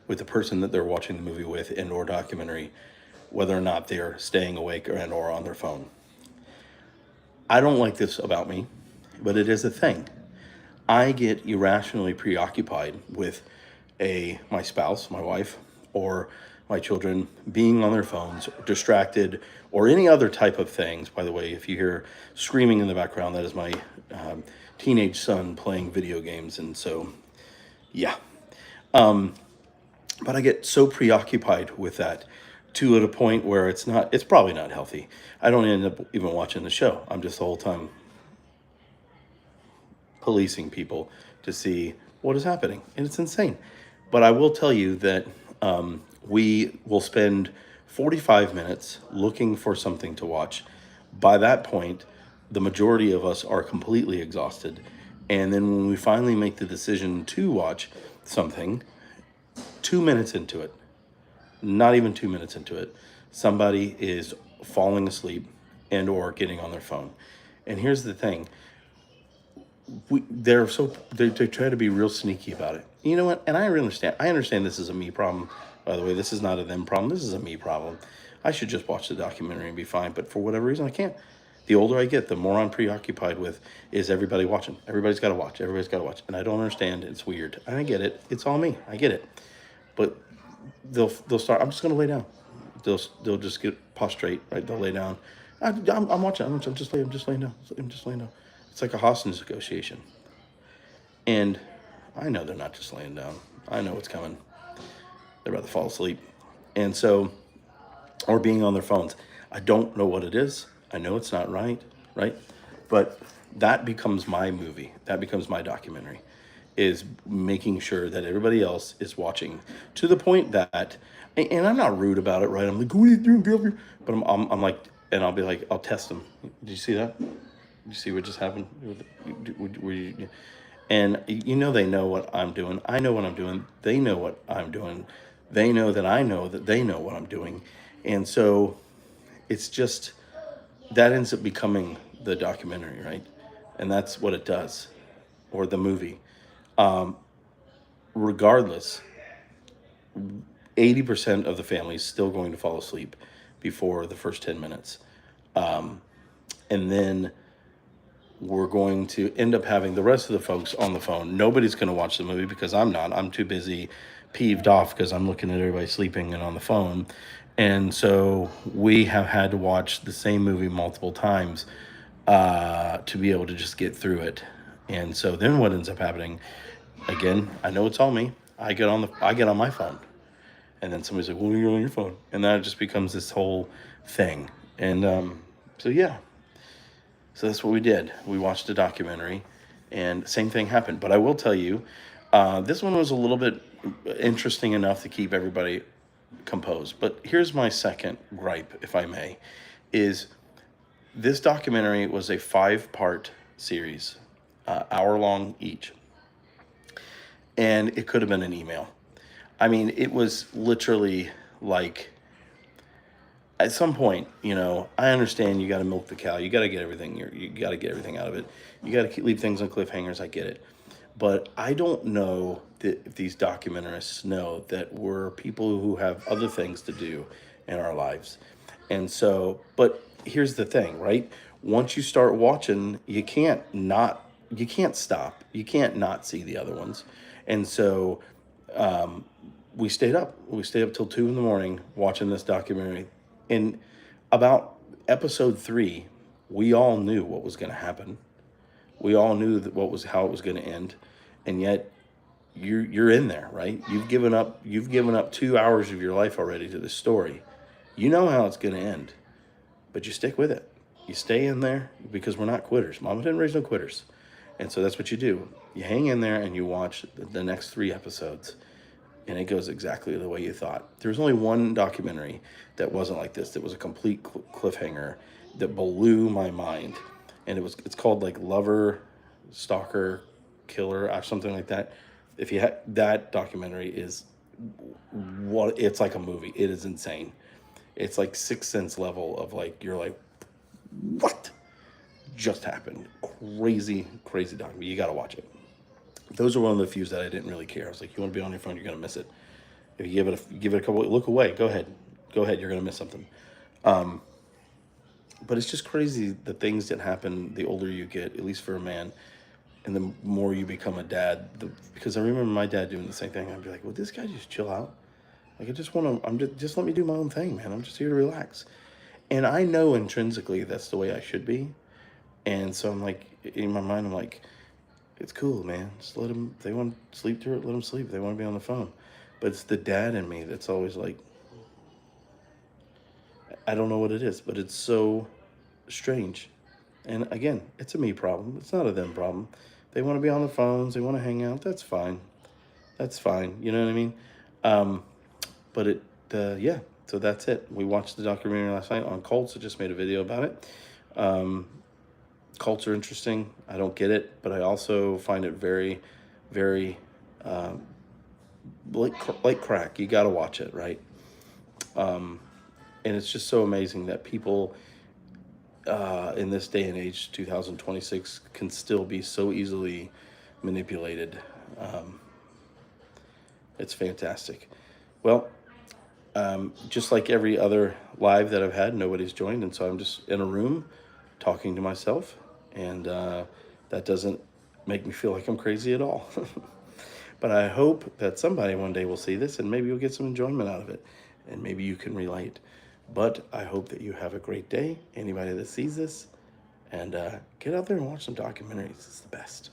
with the person that they're watching the movie with and or documentary, whether or not they're staying awake or on their phone. I don't like this about me, but it is a thing. I get irrationally preoccupied with my spouse, my wife, or my children being on their phones, distracted, or any other type of things. By the way, if you hear screaming in the background, that is my teenage son playing video games, and so yeah. But I get so preoccupied with that to a point where it's probably not healthy. I don't end up even watching the show. I'm just the whole time policing people to see what is happening, and it's insane. But I will tell you that we will spend 45 minutes looking for something to watch. By that point, the majority of us are completely exhausted. And then when we finally make the decision to watch something, 2 minutes into it, not even 2 minutes into it, somebody is falling asleep and or getting on their phone. And here's the thing, they try to be real sneaky about it. You know what? And I understand. I understand this is a me problem. By the way, this is not a them problem. This is a me problem. I should just watch the documentary and be fine. But for whatever reason, I can't. The older I get, the more I'm preoccupied with is everybody watching. Everybody's got to watch. Everybody's got to watch. And I don't understand. It's weird. And I get it. It's all me. I get it. But they'll start. I'm just gonna lay down. They'll just get prostrate. Right. They'll lay down. I'm watching. I'm just laying. I'm just laying down. I'm just laying down. It's like a hostage negotiation. And I know they're not just laying down. I know what's coming. They're about to fall asleep. And so, or being on their phones. I don't know what it is. I know it's not right, right? But that becomes my movie. That becomes my documentary, is making sure that everybody else is watching to the point that, and I'm not rude about it, right? I'm like, what are you doing, girl? But I'm like, and I'll be like, I'll test them. Did you see that? Did you see what just happened? And you know, they know what I'm doing. I know what I'm doing. They know what I'm doing. They know that I know that they know what I'm doing. And so it's just, that ends up becoming the documentary, right? And that's what it does, or the movie. Regardless, 80% of the family is still going to fall asleep before the first 10 minutes. And then we're going to end up having the rest of the folks on the phone. Nobody's going to watch the movie because I'm not. I'm too busy, peeved off because I'm looking at everybody sleeping and on the phone. And so we have had to watch the same movie multiple times to be able to just get through it. And so then what ends up happening, again, I know it's all me. I get on my phone. And then somebody's like, well, you're on your phone. And that just becomes this whole thing. And so, yeah. So that's what we did. We watched a documentary, and same thing happened. But I will tell you, this one was a little bit interesting enough to keep everybody composed. But here's my second gripe, if I may, is this documentary was a 5-part series, hour long each. And it could have been an email. I mean, it was literally like, at some point, you know, I understand you got to milk the cow. You got to get everything. You got to get everything out of it. You got to leave things on cliffhangers. I get it. But I don't know that if these documentarists know that we're people who have other things to do in our lives. And so, but here's the thing, right? Once you start watching, you can't stop. You can't not see the other ones. And so we stayed up. We stayed up till 2 a.m. watching this documentary. And about episode 3, we all knew what was going to happen. We all knew how it was going to end, and yet you're in there, right? You've given up 2 hours of your life already to the story. You know how it's going to end, but you stick with it. You stay in there because we're not quitters. Mama didn't raise no quitters, and so that's what you do. You hang in there and you watch the next 3 episodes. And it goes exactly the way you thought. There was only one documentary that wasn't like this. That was a complete cliffhanger that blew my mind. And it's called like Lover, Stalker, Killer, or something like that. If you had that documentary, it's like a movie. It is insane. It's like Sixth Sense level of like, you're like, what just happened? Crazy documentary. You got to watch it. Those are one of the few that I didn't really care. I was like, you want to be on your phone, you're going to miss it. If you give it a couple, look away. Go ahead. Go ahead. You're gonna miss something. But it's just crazy the things that happen the older you get, at least for a man, and the more you become a dad. Because I remember my dad doing the same thing. I'd be like, "Well, this guy just chill out. Like I just want to. Just let me do my own thing, man. I'm just here to relax." And I know intrinsically that's the way I should be. And so I'm like, in my mind, I'm like, it's cool, man. Just let them. If they want to sleep through it, let them sleep. If they want to be on the phone. But it's the dad in me that's always like, I don't know what it is, but it's so strange. And again, it's a me problem. It's not a them problem. They want to be on the phones. They want to hang out. That's fine. That's fine. You know what I mean? Um, but yeah. So that's it. We watched the documentary last night on cults. I just made a video about it. Cults are interesting. I don't get it, but I also find it very, very like crack. You got to watch it, right? And it's just so amazing that people in this day and age, 2026, can still be so easily manipulated. It's fantastic. Well, just like every other live that I've had, nobody's joined, and so I'm just in a room talking to myself, and that doesn't make me feel like I'm crazy at all. But I hope that somebody one day will see this, and maybe you'll get some enjoyment out of it, and maybe you can relate. But I hope that you have a great day, anybody that sees this, and get out there and watch some documentaries. It's the best.